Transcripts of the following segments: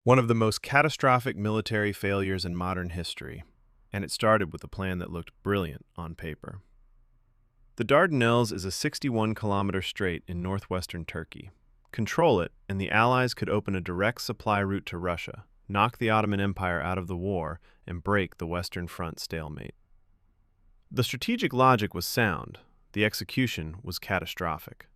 One of the most catastrophic military failures in modern history, and it started with a plan that looked brilliant on paper. The Dardanelles is a 61-kilometer strait in northwestern Turkey. Control it, and the Allies could open a direct supply route to Russia, knock the Ottoman Empire out of the war, and break the Western Front stalemate. The strategic logic was sound. The execution was catastrophic.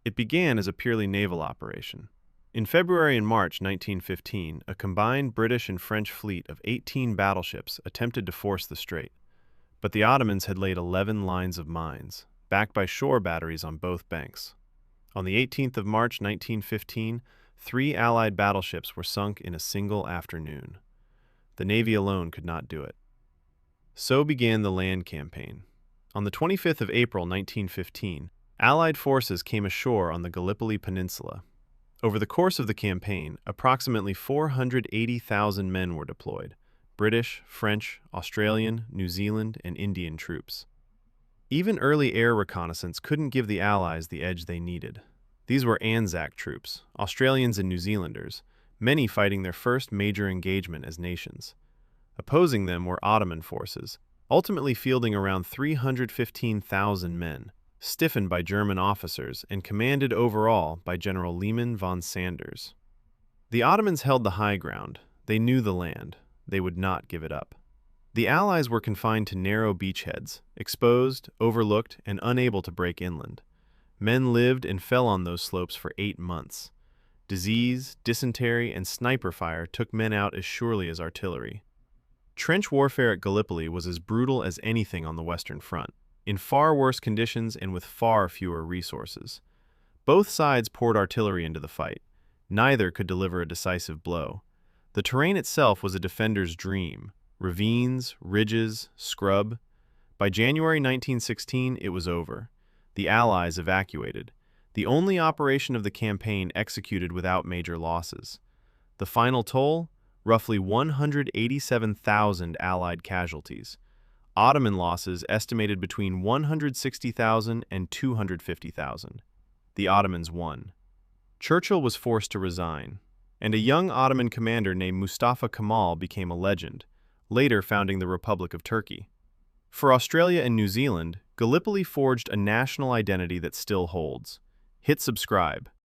It began as a purely naval operation. In February and March 1915, a combined British and French fleet of 18 battleships attempted to force the strait, but the Ottomans had laid 11 lines of mines, backed by shore batteries on both banks. On the 18th of March 1915, 3 Allied battleships were sunk in a single afternoon. The Navy alone could not do it. So began the land campaign. On the 25th of April 1915, Allied forces came ashore on the Gallipoli Peninsula. Over the course of the campaign, approximately 480,000 men were deployed: British, French, Australian, New Zealand, and Indian troops. Even early air reconnaissance couldn't give the Allies the edge they needed. These were ANZAC troops, Australians and New Zealanders, many fighting their first major engagement as nations. Opposing them were Ottoman forces, ultimately fielding around 315,000 men, stiffened by German officers and commanded overall by General Lehmann von Sanders. The Ottomans held the high ground. They knew the land. They would not give it up. The Allies were confined to narrow beachheads, exposed, overlooked, and unable to break inland. Men lived and fell on those slopes for 8 months. Disease, dysentery, and sniper fire took men out as surely as artillery. Trench warfare at Gallipoli was as brutal as anything on the Western Front, in far worse conditions and with far fewer resources. Both sides poured artillery into the fight. Neither could deliver a decisive blow. The terrain itself was a defender's dream: ravines, ridges, scrub. By January 1916, it was over. The Allies evacuated, the only operation of the campaign executed without major losses. The final toll? Roughly 187,000 Allied casualties. Ottoman losses estimated between 160,000 and 250,000. The Ottomans won. Churchill was forced to resign, and a young Ottoman commander named Mustafa Kemal became a legend, later founding the Republic of Turkey. For Australia and New Zealand, Gallipoli forged a national identity that still holds. Hit subscribe.